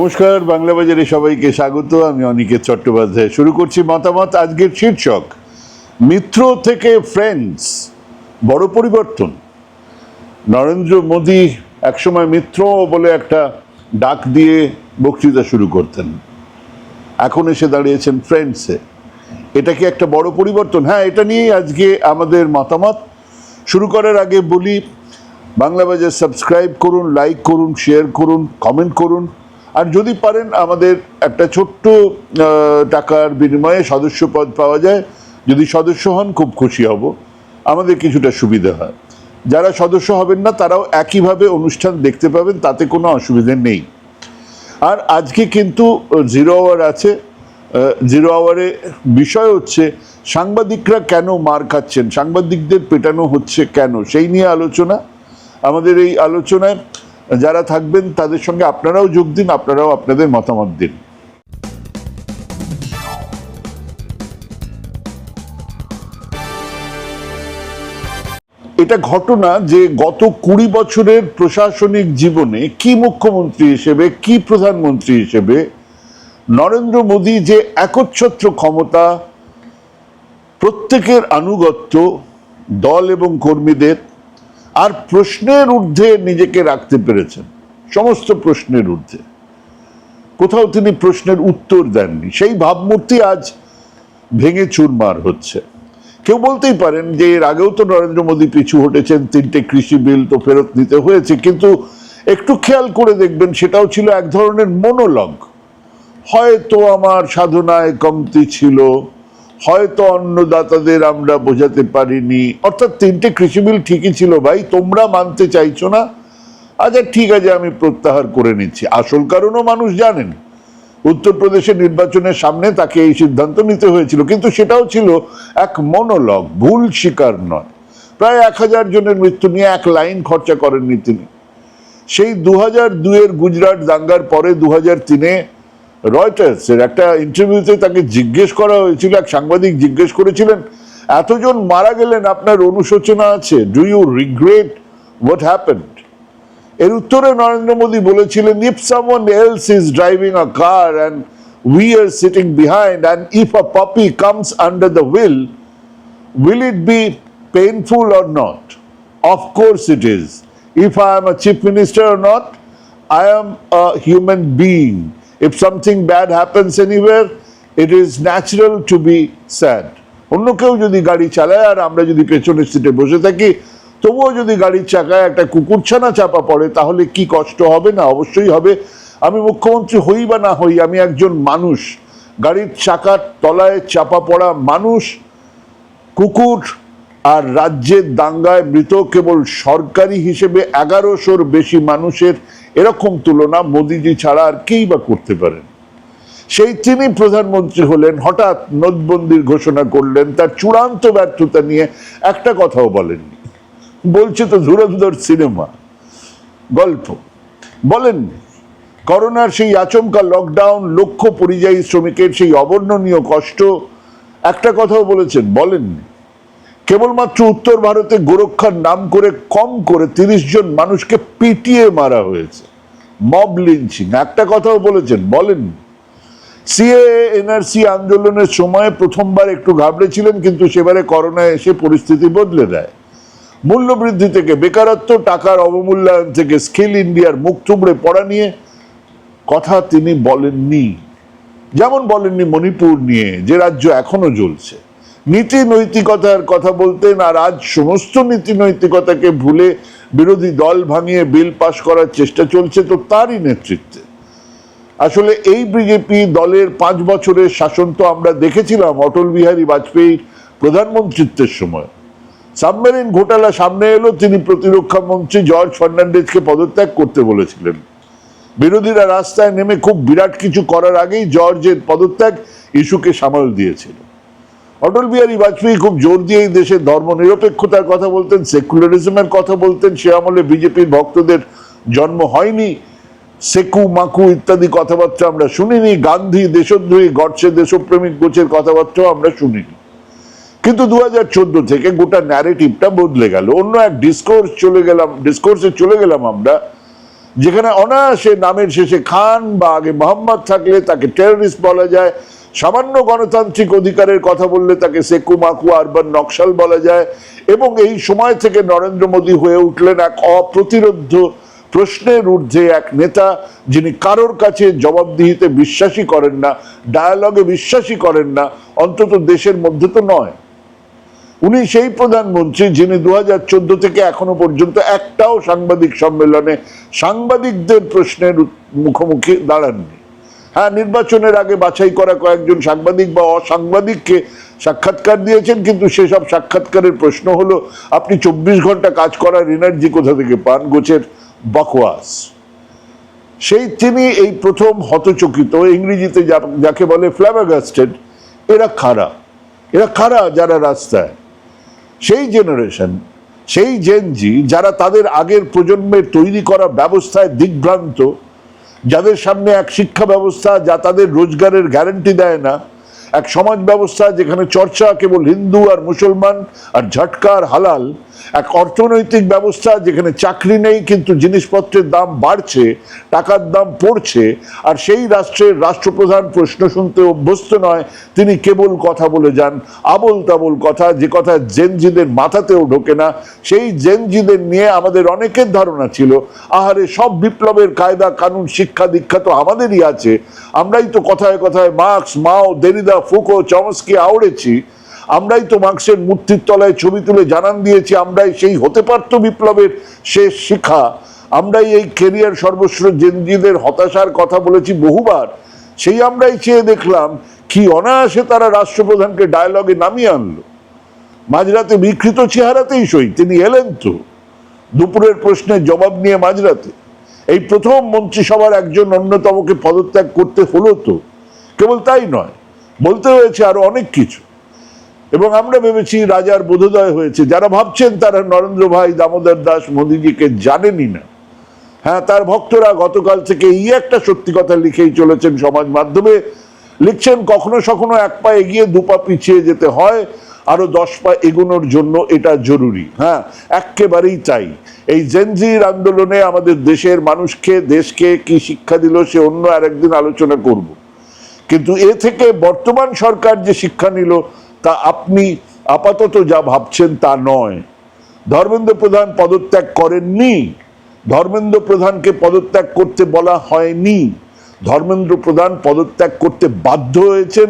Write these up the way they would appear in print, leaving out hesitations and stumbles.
নমস্কার, বাংলা বাজারে সবাইকে স্বাগত। আমি অনিকেত চট্টোপাধ্যায়। শুরু করছি মতামত। আজকের শীর্ষক, মিত্র থেকে ফ্রেন্ডস, বড় পরিবর্তন। নরেন্দ্র মোদী একসময় মিত্র বলে একটা ডাক দিয়ে বক্তৃতা শুরু করতেন, এখন এসে দাঁড়িয়েছেন ফ্রেন্ডসে। এটা কি একটা বড় পরিবর্তন? হ্যাঁ, এটা নিয়েই আজকে আমাদের মতামত। শুরু করার আগে বলি, বাংলা বাজার সাবস্ক্রাইব করুন, লাইক করুন, শেয়ার করুন, কমেন্ট করুন। আর যদি পারেন আমাদের একটা ছোট্ট টাকার বিনিময়ে সদস্যপদ পাওয়া যায়, যদি সদস্য হন খুব খুশি হব, আমাদের কিছুটা সুবিধা হয়। যারা সদস্য হবেন না তারাও একইভাবে অনুষ্ঠান দেখতে পাবেন, তাতে কোনো অসুবিধে নেই। আর আজকে কিন্তু জিরো আওয়ার আছে। জিরো আওয়ারে বিষয় হচ্ছে সাংবাদিকরা কেন মার খাচ্ছেন, সাংবাদিকদের পেটানো হচ্ছে কেন, সেই নিয়ে আলোচনা। আমাদের এই আলোচনায় যারা থাকবেন তাদের সঙ্গে আপনারাও যোগ দিন, আপনারাও আপনাদের মতামত দিন। এটা ঘটনা যে গত 20 বছরের প্রশাসনিক জীবনে কি মুখ্যমন্ত্রী হিসেবে কি প্রধানমন্ত্রী হিসেবে নরেন্দ্র মোদী যে একচ্ছত্র ক্ষমতা, প্রত্যেকের আনুগত্য, দল এবং কর্মীদের, আর প্রশ্নের ঊর্ধ্বে নিজেকে রাখতে পেরেছেন, সমস্ত প্রশ্নের ঊর্ধ্বে। কোথাও তিনি প্রশ্নের উত্তর দেননি। সেই ভাবমূর্তি আজ ভেঙে চুরমার হচ্ছে। কেউ বলতেই পারেন যে এর আগেও তো নরেন্দ্র মোদী পিছু হটেছেন, 3টে কৃষি বিল তো ফেরত নিতে হয়েছে, কিন্তু একটু খেয়াল করে দেখবেন সেটাও ছিল এক ধরনের মনোলগ। হয়তো আমার সাধনায় কমতি ছিল, হয়তো অন্নদাতাদের আমরা বোঝাতে পারিনি, অর্থাৎ 3টে কৃষি বিল ঠিকই ছিল ভাই, তোমরা মানতে চাইছো না, আচ্ছা ঠিক আছে আমি প্রত্যাহার করে নিচ্ছি। আসল কারণও মানুষ জানেন, উত্তরপ্রদেশের নির্বাচনের সামনে তাকে এই সিদ্ধান্ত নিতে হয়েছিল, কিন্তু সেটাও ছিল এক মনোলগ, ভুল স্বীকার নয়। প্রায় 1000 জনের মৃত্যু নিয়ে এক লাইন খরচা করেননি তিনি। সেই 2002-এর গুজরাট দাঙ্গার পরে 2003-এ রয়টার্সের একটা ইন্টারভিউতে তাকে জিজ্ঞেস করা হয়েছিল, এক সাংবাদিক জিজ্ঞেস করেছিলেন, এতজন মারা গেলেন, আপনার অনুশোচনা আছে? Do you regret what happened? এর উত্তরে নরেন্দ্র মোদী বলেছিলেন, if someone else is driving a car and we are sitting behind and if a puppy comes under the wheel, will it be painful or not? Of course it is. If I am a chief minister or not, I am a human being. If something bad happens anywhere, it is natural to be sad. অন্য কেউ যদি গাড়ি চালায় আর আমরা যদি পেছনের সিটে বসে থাকি, তবুও যদি গাড়ির চাকায় একটা কুকুরছানা চাপা পড়ে, তাহলে কি কষ্ট হবে না? অবশ্যই হবে। আমি মুখ্যমন্ত্রী হই বা না হই, আমি একজন মানুষ, গাড়ির চাকার তলায় চাপা পড়া মানুষ, কুকুর। আর রাজ্যের দাঙ্গায় মৃত কেবল সরকারি হিসেবে 1100-র বেশি মানুষের এরকম তুলনা মোদিজি ছাড়া আর কেই বা করতে পারেন? সেই তিনি প্রধানমন্ত্রী হলেন, হঠাৎ নোটবন্দির ঘোষণা করলেন, তার চূড়ান্ত ব্যর্থতা নিয়ে একটা কথাও বলেননি। বলছে তো ধুরন্ধর সিনেমা, গল্প, বলেননি। করোনার সেই আচমকা লকডাউন, লক্ষ পরিযায়ী শ্রমিকের সেই অবর্ণনীয় কষ্ট, একটা কথাও বলেছেন? বলেননি। কেবলমাত্র উত্তর ভারতে গোরক্ষার নাম করে কম করে 30 জন মানুষকে পিটিয়ে মারা হয়েছে, মব লিঞ্চিং, একটা কথাও বলেছেন? বলেননি। সিএএ এনআরসি আন্দোলনের সময় প্রথমবার একটু ঘাবড়েছিলেন, কিন্তু সেবারে করোনা এসে পরিস্থিতি বদলে দেয়। মূল্যবৃদ্ধি থেকে বেকারত্ব, টাকার অবমূল্যায়ন থেকে স্কিল ইন্ডিয়ার মুখ থুবড়ে পড়া নিয়ে কথা তিনি বলেননি। যেমন বলেননি মণিপুর নিয়ে, যে রাজ্য এখনো জ্বলছে। নীতি নৈতিকতার কথা বলতেন, আর আজ সমস্ত নীতি নৈতিকতাকে ভুলে বিরোধী দল ভাঙিয়ে বিল পাশ করার চেষ্টা চলছে তো তারই নেতৃত্বে। আসলে এই বিজেপি দলের 5 বছরের শাসন তো আমরা দেখেছিলাম অটল বিহারী বাজপেয়ীর প্রধানমন্ত্রিত্বের সময়। সাবমেরিন ঘোটালা সামনে এলো, তিনি প্রতিরক্ষা মন্ত্রী জর্জ ফার্নান্ডেজকে পদত্যাগ করতে বলেছিলেন। বিরোধীরা রাস্তায় নেমে খুব বিরাট কিছু করার আগেই জর্জের পদত্যাগ ইস্যুকে সামাল দিয়েছিল। অটল বিহারী বাজপেয়ী খুব জোর দিয়ে এই দেশের ধর্ম নিরপেক্ষতার কথা বলতেন, সেকুলারিজমের কথা বলতেন। সে আমলে বিজেপির ভক্তদের জন্ম হয়নি, সেকু মাকু ইত্যাদি কথাবার্তা আমরা শুনিনি। গান্ধী দেশদ্রোহী, গডসে দেশপ্রেমিক গোছের কথাবার্তাও আমরা শুনিনি। কিন্তু 2014 থেকে গোটা ন্যারেটিভটা বদলে গেল, অন্য এক ডিসকোর্সে চলে গেলাম আমরা, যেখানে অনায়াসে নামের শেষে খান বা আগে মোহাম্মদ থাকলে তাকে টেররিস্ট বলা যায়, সামান্য গণতান্ত্রিক অধিকারের কথা বললে তাকে সেকু মাকু আরবান নকশাল বলা যায়, এবং এই সময় থেকে নরেন্দ্র মোদী হয়ে উঠলেন এক অপ্রতিরোধ্য প্রশ্নের ঊর্ধ্বে এক নেতা, যিনি কারোর কাছে জবাবদিহিতে বিশ্বাসী করেন না, ডায়ালগে বিশ্বাসী করেন না, অন্তত দেশের মধ্যে তো নয়। উনি সেই প্রধানমন্ত্রী যিনি 2014 থেকে এখনো পর্যন্ত একটাও সাংবাদিক সম্মেলনে সাংবাদিকদের প্রশ্নের মুখোমুখি দাঁড়াননি। হ্যাঁ, নির্বাচনের আগে বাছাই করা কয়েকজন সাংবাদিক বা অসাংবাদিককে সাক্ষাৎকার দিয়েছেন, কিন্তু সেসব সাক্ষাৎকারের প্রশ্ন হলো আপনি 24 ঘন্টা কাজ করার এনার্জি কোথা থেকে পান? গোছের বকওয়াস। সেই তিনি এই প্রথম হতচকিত, ইংরেজিতে যাকে বলে ফ্ল্যাবাগাস্টেড, এরা খারা যারা রাস্তায়, সেই জেনারেশন, সেই জেনজি যারা তাদের আগের প্রজন্মের তৈরি করা ব্যবস্থায় দিগ্ভ্রান্ত, যাদের সামনে এক শিক্ষা ব্যবস্থা যা তাদের রোজগারের গ্যারান্টি দেয় না, এক সমাজ ব্যবস্থা যেখানে চর্চা কেবল হিন্দু আর মুসলমান আর ঝটকা আর হালাল, এক অর্থনৈতিক ব্যবস্থা যেখানে চাকরি নেই কিন্তু জিনিসপত্রের দাম বাড়ছে, টাকার দাম পড়ছে, আর সেই রাষ্ট্রের রাষ্ট্রপ্রধান প্রশ্ন শুনতে অভ্যস্ত নয়, তিনি কেবল কথা বলে যান, আবোল তাবোল কথা, যে কথা জেনজিদের মাথাতেও ঢোকে না। সেই জেনজিদের নিয়ে আমাদের অনেকের ধারণা ছিল, আহারে সব বিপ্লবের কায়দা কানুন শিক্ষা দীক্ষা তো আমাদেরই আছে, আমরাই তো কথায় কথায় মার্কস, মাও, দেরিদা, ফুকো, চমস্কি আওড়েছি, আমরাই তো মার্কসের মূর্তির তলায় ছবি তুলে জানান দিয়েছি আমরাই সেই হতে পারত বিপ্লবের শেষ শিখা, আমরাই এই কেরিয়ার সর্বস্ব জেনজিদের হতাশার কথা বলেছি বহুবার। সেই আমরাই চেয়ে দেখলাম কি অনায়াসে তারা রাষ্ট্রপ্রধানকে ডায়ালগে নামিয়ে আনলো, মাঝরাতে বিকৃত চেহারাতেই সই তিনি এলেন তো, দুপুরের প্রশ্নের জবাব নিয়ে মাঝরাতে। এই প্রথম মন্ত্রিসভার একজন অন্যতমকে পদত্যাগ করতে হলো তো, কেবল তাই নয়, বলতে হয়েছে আরো অনেক কিছু। এবং আমরা ভেবেছি রাজার বোধোদয় হয়েছে, যারা ভাবছেন তারা নরেন্দ্র ভাই দামোদর দাস মোদীজিকে জানেনই না। হ্যাঁ, তার ভক্তরা গতকাল থেকে এই একটা সত্যি কথা লিখেই চলেছেন সমাজ মাধ্যমে, লিখছেন কখনো সখনো এক পা এগিয়ে দুপা পিছিয়ে যেতে হয়, আরো 10 পা এগোনোর জন্য এটা জরুরি। হ্যাঁ, একেবারেই তাই। এই জেনজির আন্দোলনে আমাদের দেশের মানুষকে, দেশকে কি শিক্ষা দিল সে অন্য আরেকদিন আলোচনা করব, কিন্তু এ থেকে বর্তমান সরকার যে শিক্ষা নিল তা আপনি আপাতত যা ভাবছেন তা নয়। ধর্মেন্দ্র প্রধান পদত্যাগ করেননি, ধর্মেন্দ্র প্রধানকে পদত্যাগ করতে বলা হয়নি, ধর্মেন্দ্র প্রধান পদত্যাগ করতে বাধ্য হয়েছেন।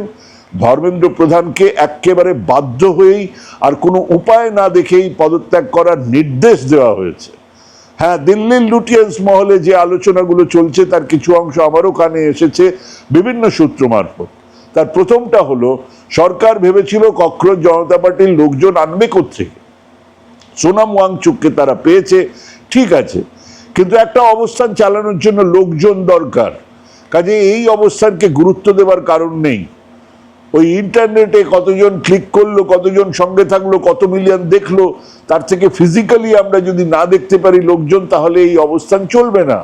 ধর্মেন্দ্র প্রধানকে একেবারে বাধ্য হয়েই আর কোনো উপায় না দেখেই পদত্যাগ করার নির্দেশ দেওয়া হয়েছে। হ্যাঁ, দিল্লির লুটিয়েন্স মহলে যে আলোচনাগুলো চলছে তার কিছু অংশ আমারও কানে এসেছে বিভিন্ন সূত্র মারফত। তার প্রথমটা হলো, সরকার ভেবেছিল ককরোচ জনতা পার্টির লোকজন আনবে কোত্থেকে, সোনাম ওয়াংচুককে তারা পেয়েছে, ঠিক আছে, কিন্তু একটা অবস্থান চালানোর জন্য লোকজন দরকার, কাজে এই অবস্থানকে গুরুত্ব দেওয়ার কারণ নেই। ওই ইন্টারনেটে কতজন ক্লিক করলো, কতজন সঙ্গে থাকলো, কত মিলিয়ন দেখলো, তার থেকে ফিজিক্যালি আমরা যদি না দেখতে পারি লোকজন, তাহলে এই অবস্থান চলবে না।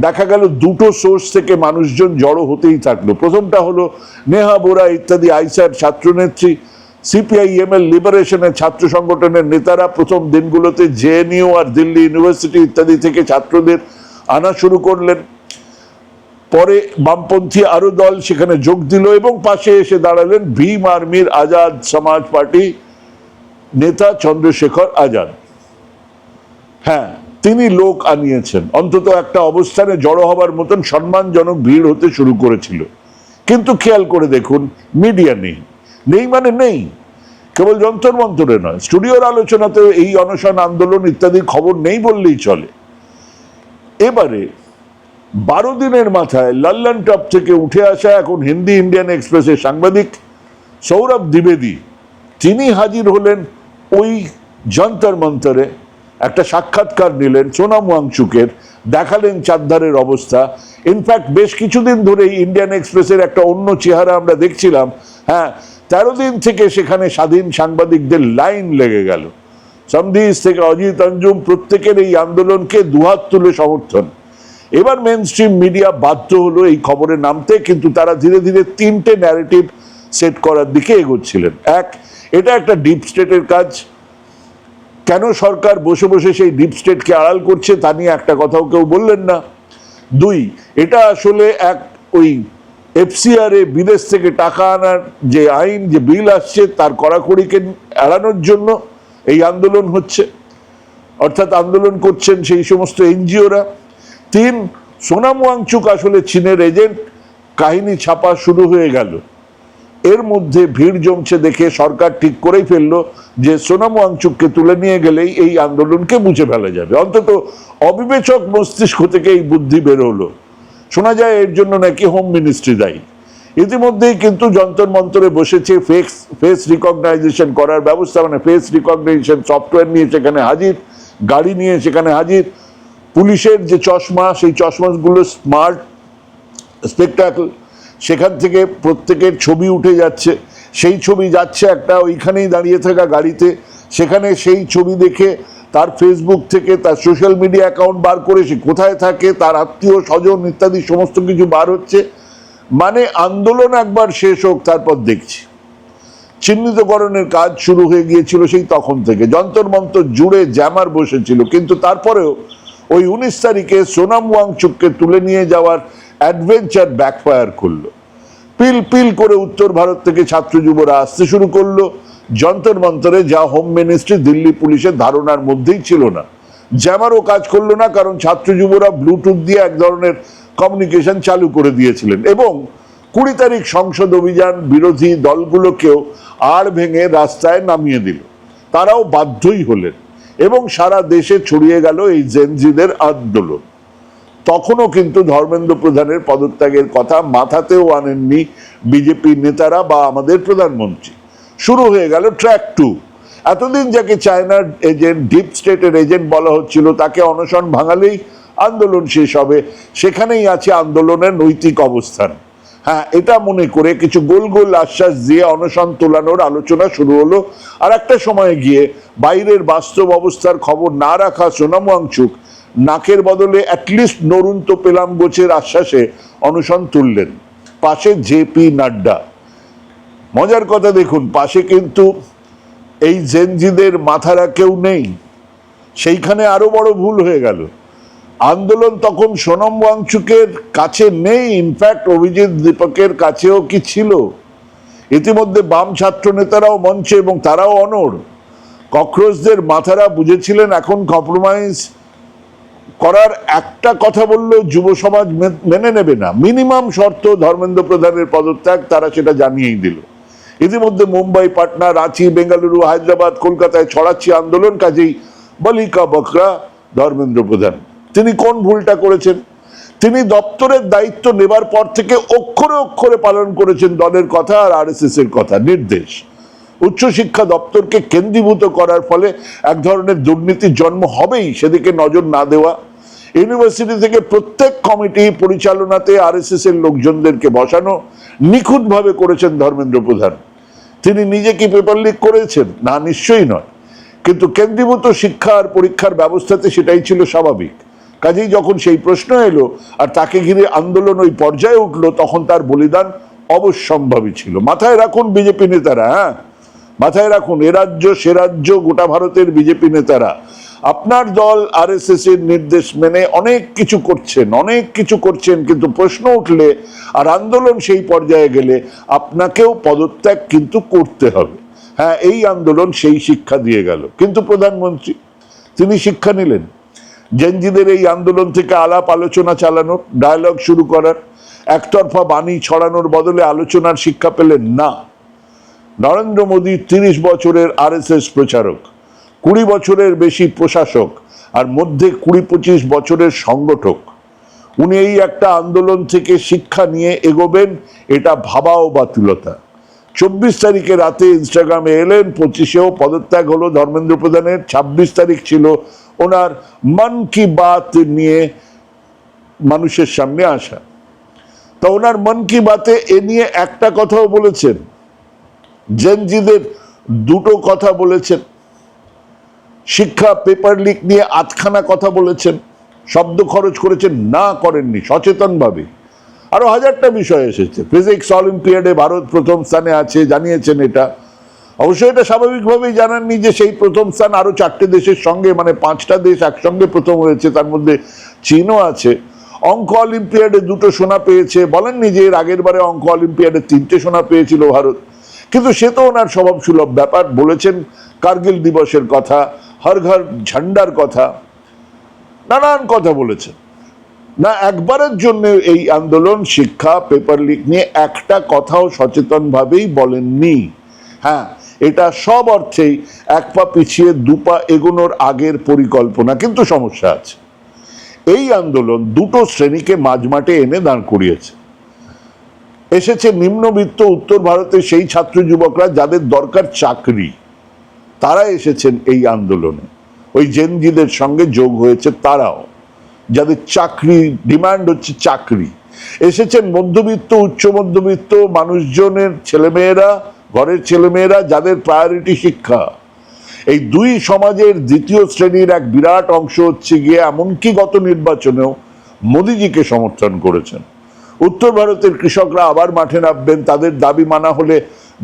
দেখা গেল দুটো সোর্স থেকে মানুষজন জড়ো হতেই থাকলো। প্রথমটা হলো নেহা বোরা ইত্যাদি আইসার ছাত্রনেত্রী, সিপিআইএমএল লিবারেশনের ছাত্র সংগঠনের নেতারা প্রথম দিনগুলোতে জেএনইউ আর দিল্লি ইউনিভার্সিটি ইত্যাদি থেকে ছাত্রদের আনা শুরু করলেন। পরে বামপন্থী আরো দল সেখানে যোগ দিল এবং পাশে এসে দাঁড়ালেন ভীম আর্মির আজাদ সমাজ পার্টি নেতা চন্দ্রশেখর আজাদ। হ্যাঁ, তিনি লোক আনিয়েছেন, অন্তত একটা অবস্থানে জড়ো হবার মতন সম্মানজনক ভিড় হতে শুরু করেছিল। কিন্তু খেয়াল করে দেখুন, মিডিয়া নেই, নেই মানে নেই, কেবল যন্তর মন্তরে নয়, স্টুডিওর আলোচনাতেও এই অনশন আন্দোলন ইত্যাদি খবর নেই বললেই চলে। এবারে 12 দিনের মাথায় লল্লন টপ থেকে উঠে আসা এখন হিন্দি ইন্ডিয়ান এক্সপ্রেসের সাংবাদিক সৌরভ দ্বিবেদী, তিনি হাজির হলেন ওই যন্তর মন্তরে, একটা সাক্ষাৎকার নিলেন সোনাম ওয়াংচুকের, দেখালেন চারধারের অবস্থা। ইনফ্যাক্ট বেশ কিছুদিন ধরেই ইন্ডিয়ান এক্সপ্রেসের একটা অন্য চেহারা আমরা দেখছিলাম। হ্যাঁ, 13 দিন থেকে সেখানে স্বাধীন সাংবাদিকদের লাইন লেগে গেল। সমধিস থেকে অজিত অঞ্জুম প্রত্যেকের এই আন্দোলনকে দুহাত তুলে সমর্থন। এবার মেন স্ট্রিম মিডিয়া বাধ্য হলো এই খবরে নামতে, কিন্তু তারা ধীরে ধীরে 3টে ন্যারেটিভ সেট করার দিকে এগোচ্ছিলেন। এক, এটা একটা ডিপ স্টেটের কাজ, কেন সরকার বসে বসে সেই ডিপ স্টেটকে আড়াল করছে তা নিয়ে একটা কথাও কেউ বললেন না। দুই, এটা আসলে এক ওই এফসিআর এ বিদেশ থেকে টাকা আনার যে আইন, যে বিল আসছে তার কড়াকড়িকে এড়ানোর জন্য এই আন্দোলন হচ্ছে, অর্থাৎ আন্দোলন করছেন সেই সমস্ত এনজিওরা। তিন, সোনাম ওয়াংচুক আসলে চীনের এজেন্ট, কাহিনী ছাপা শুরু হয়ে গেল। এর মধ্যে ভিড় জমছে দেখে সরকার ঠিক করেই ফেললো যে সোনাম ওয়াংচুককে তুলে নিয়ে গেলেই এই আন্দোলনকে মুছে ফেলা যাবে। অন্তত অবিবেচক মস্তিষ্ক থেকে এই বুদ্ধি বের হলো। শোনা যায় এর জন্য নাকি হোম মিনিস্ট্রি দায়ী। ইতিমধ্যেই কিন্তু যন্তর মন্তরে বসেছে ফেস রিকগনাইজেশন করার ব্যবস্থা, মানে ফেস রিকগনাইজেশন সফটওয়্যার নিয়ে সেখানে হাজির, গাড়ি নিয়ে সেখানে হাজির, পুলিশের যে চশমা, সেই চশমাগুলো স্মার্ট স্পেকটাকল, সেখান থেকে প্রত্যেকের ছবি উঠে যাচ্ছে, সেই ছবি যাচ্ছে একটা ওইখানেই দাঁড়িয়ে থাকা গাড়িতে, সেখানে সেই ছবি দেখে তার ফেসবুক থেকে তার সোশ্যাল মিডিয়া অ্যাকাউন্ট বার করে সে কোথায় থাকে, তার আত্মীয় স্বজন ইত্যাদি সমস্ত কিছু বার হচ্ছে। মানে আন্দোলন একবার শেষ হোক তারপর দেখছি। চিহ্নিতকরণের কাজ শুরু হয়ে গিয়েছিল সেই তখন থেকে, যন্তর মন্তর জুড়ে জ্যামার বসেছিল, কিন্তু তারপরেও ওই 19 তারিখে সোনাম ওয়াংচুককে তুলে নিয়ে যাওয়ার অ্যাডভেঞ্চার ব্যাকফায়ার করলো। পিল পিল করে উত্তর ভারত থেকে ছাত্র যুবরা আসতে শুরু করলো যন্তর মন্তরে, যা হোম মিনিস্ট্রি দিল্লি পুলিশের ধারণার মধ্যেই ছিল না। জ্যামারও কাজ করলো না, কারণ ছাত্র যুবরা ব্লুটুথ দিয়ে এক ধরনের কমিউনিকেশন চালু করে দিয়েছিলেন, এবং 20 তারিখ সংসদ অভিযান বিরোধী দলগুলোকেও আড় ভেঙে রাস্তায় নামিয়ে দিল। তারাও বাধ্যই হলেন, এবং সারা দেশে ছড়িয়ে গেল এই জেনজিদের আন্দোলন। তখনও কিন্তু ধর্মেন্দ্র প্রধানের পদত্যাগের কথা মাথাতেও আনেননি বিজেপি নেতারা বা আমাদের প্রধানমন্ত্রী। শুরু হয়ে গেল ট্র্যাক 2। এতদিন যাকে চায়নার এজেন্ট, ডিপ স্টেটের এজেন্ট বলা হচ্ছিল, তাকে অনশন ভাঙালেই আন্দোলন শেষ হবে, সেখানেই আছে আন্দোলনের নৈতিক অবস্থান। হ্যাঁ, এটা মনে করে কিছু গোল গোল আশ্বাস দিয়ে অনশন তোলানোর আলোচনা শুরু হলো। আর একটা সময়ে গিয়ে বাইরের বাস্তব অবস্থার খবর না রাখা সোনাম ওয়াংচুক নাকের বদলে অ্যাটলিস্ট নরুন তো পেলাম গোছের আশ্বাসে অনশন তুললেন। পাশে জেপি নাড্ডা। মজার কথা দেখুন, পাশে কিন্তু এই জেনজিদের মাথারা কেউ নেই। সেইখানে আরো বড় ভুল হয়ে গেল। আন্দোলন তখন সোনাম ওয়াংচুকের কাছে নেই, ইনফ্যাক্ট অভিজিৎ দীপকের কাছেও কি ছিল? ইতিমধ্যে বাম ছাত্র নেতারাও মঞ্চে, এবং তারাও অনড়। ককরোচদের মাথারা বুঝেছিলেন এখন কম্প্রোমাইজ করার একটা কথা বললেও যুব সমাজ মেনে নেবে না। মিনিমাম শর্ত ধর্মেন্দ্র প্রধানের পদত্যাগ, তারা সেটা জানিয়েই দিল। ইতিমধ্যে মুম্বাই, পাটনা, রাঁচি, বেঙ্গালুরু, হায়দ্রাবাদ, কলকাতায় ছড়াচ্ছে আন্দোলন। কাজেই বলিকা বকরা ধর্মেন্দ্র প্রধান। তিনি কোন ভুলটা করেছেন? তিনি দপ্তরের দায়িত্ব নেবার পর থেকে অক্ষরে অক্ষরে পালন করেছেন দলের কথা আর আরএসএস এর কথা, নির্দেশ। উচ্চশিক্ষা দপ্তরকে কেন্দ্রীভূত করার ফলে এক ধরনের দুর্নীতির জন্ম হবেই, সেদিকে নজর না দেওয়া। ইউনিভার্সিটি থেকে প্রত্যেক কমিটি পরিচালনাতে আরএসএস এর লোকজনদেরকে বসানো নিখুঁতভাবে করেছেন ধর্মেন্দ্র প্রধান। তিনি নিজে কি পেপার লিক করেছেন? না, নিশ্চয়ই নয়। কিন্তু কেন্দ্রীভূত শিক্ষা আর পরীক্ষার ব্যবস্থাতে সেটাই ছিল স্বাভাবিক। কাজেই যখন সেই প্রশ্ন এলো আর তাকে ঘিরে আন্দোলন ওই পর্যায়ে উঠলো, তখন তার বলিদান অবশ্যম্ভাবী ছিল। মাথায় রাখুন বিজেপি নেতারা, হ্যাঁ মাথায় রাখুন, এ রাজ্য সে রাজ্য, গোটা ভারতের বিজেপি নেতারা, আপনার দল আরএসএস এর নির্দেশ মেনে অনেক কিছু করছেন, কিন্তু প্রশ্ন উঠলে আর আন্দোলন সেই পর্যায়ে গেলে আপনাকেও পদত্যাগ কিন্তু করতে হবে। হ্যাঁ, এই আন্দোলন সেই শিক্ষা দিয়ে গেল। কিন্তু প্রধানমন্ত্রী তিনি শিক্ষা নিলেন জেনজিদের এই আন্দোলন থেকে আলাপ আলোচনা চালানোর, ডায়ালগ শুরু করার, একতরফা বাণী ছড়ানোর বদলে আলোচনার শিক্ষা পেলেন না। নরেন্দ্র মোদী 30 বছরের আরএসএস প্রচারক, 20 বছরের বেশি প্রশাসক, আর মধ্যে 20-25 বছরের সংগঠক। উনি এই একটা আন্দোলন থেকে শিক্ষা নিয়ে এগোবেন, এটা ভাবাও বাতুলতা। 24 তারিখে রাতে ইনস্টাগ্রামে এলেন, 25এও পদত্যাগ হলো ধর্মেন্দ্র প্রধানের। 26 তারিখ ছিল ওনার মন কি বাত নিয়ে মানুষের সামনে আসা। তো ওনার মন কি বাতে এ নিয়ে একটা কথাও বলেছেন? জেনজিদের দুটো কথা বলেছেন। শিক্ষা পেপার লিক নিয়ে 8খানা কথা বলেছেন। শব্দ খরচ করেছেন? না, করেননি, সচেতনভাবে। আরো 1000টা বিষয় এসেছে। ফিজিক্স অলিম্পিয়াডে ভারত প্রথম স্থানে আছে, জানিয়েছেন এটা। অবশ্যই এটা স্বাভাবিকভাবেই জানাননি যে সেই প্রথম স্থান আরো 4টে দেশের সঙ্গে, মানে 5টা দেশ একসঙ্গে প্রথম হয়েছে, তার মধ্যে চীনও আছে। অঙ্ক অলিম্পিয়াডে 2টো সোনা পেয়েছে, বলেননি যে এর আগের বারে অঙ্ক অলিম্পিয়াডে 3টে সোনা পেয়েছিল ভারত। কিন্তু সে তো ওনার স্বভাব সুলভ ব্যাপার। বলেছেন কার্গিল দিবসের কথা, হর ঘর ঝান্ডার কথা, নানান কথা বলেছেন। না একবারের জন্য এই আন্দোলন, শিক্ষা, পেপার লিক নিয়ে একটা কথাও সচেতনভাবেই বলেননি। হ্যাঁ, এটা সব অর্থেই এক পা পিছিয়ে 2 পা এগোনোর আগের পরিকল্পনা। কিন্তু সমস্যা আছে, এই আন্দোলন 2টো শ্রেণীকে মাঝমাঠে এনে দাঁড় করিয়েছে। এসেছে নিম্নবিত্ত উত্তর ভারতের সেই ছাত্র যুবকরা যাদের দরকার চাকরি, তারা এসেছেন এই আন্দোলনে। ওই জেনজিদের সঙ্গে যোগ হয়েছে তারাও, যাদের চাকরি ডিমান্ড হচ্ছে চাকরি। এসেছেন মধ্যবিত্ত উচ্চ মধ্যবিত্ত মানুষজনের ছেলেমেয়েরা, ঘরের ছেলেমেয়েরা যাদের প্রায়োরিটি শিক্ষা। এই 2 সমাজের দ্বিতীয় শ্রেণীর এক বিরাট অংশ হচ্ছে গিয়ে এমনকি গত নির্বাচনেও মোদিজিকে সমর্থন করেছেন। উত্তর ভারতের কৃষকরা আবার মাঠে নামবেন, তাদের দাবি মানা হলে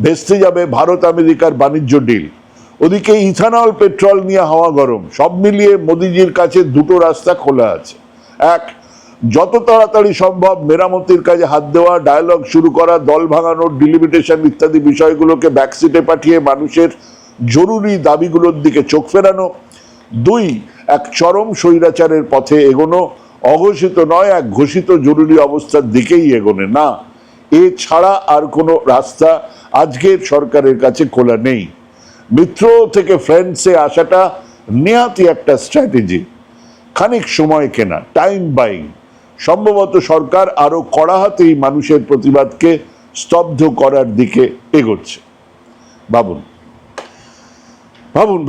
ভেস্তে যাবে ভারত আমেরিকার বাণিজ্য ডিল। ওদিকে ইথানল পেট্রোল নিয়ে হাওয়া গরম। সব মিলিয়ে মোদিজির কাছে 2টো রাস্তা খোলা আছে। এক, যত তাড়াতাড়ি সম্ভব মেরামতির কাজে হাত দেওয়া, ডায়ালগ শুরু করা, দল ভাঙানোর, ডিলিমিটেশন ইত্যাদি বিষয়গুলোকে ব্যাকসিটে পাঠিয়ে মানুষের জরুরি দাবিগুলোর দিকে চোখ ফেরানো। 2, এক চরম স্বৈরাচারের পথে এগোনো, অঘোষিত নয় এক ঘোষিত জরুরি অবস্থার দিকেই এগোনে। না, এ ছাড়া আর কোনো রাস্তা আজকের সরকারের কাছে খোলা নেই। মিত্র থেকে ফ্রেন্ডসে আসাটা নেহাতি একটা স্ট্র্যাটেজি, খানিক সময় কেনা, টাইম বাইং। সম্ভবত সরকার আরো কড়া হাতেই মানুষের প্রতিবাদকে স্তব্ধ করার দিকে এগোচ্ছে। ভাবুন,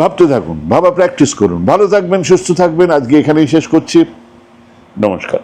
ভাবতে থাকুন, ভাবা প্র্যাকটিস করুন। ভালো থাকবেন, সুস্থ থাকবেন। আজকে এখানেই শেষ করছি। নমস্কার।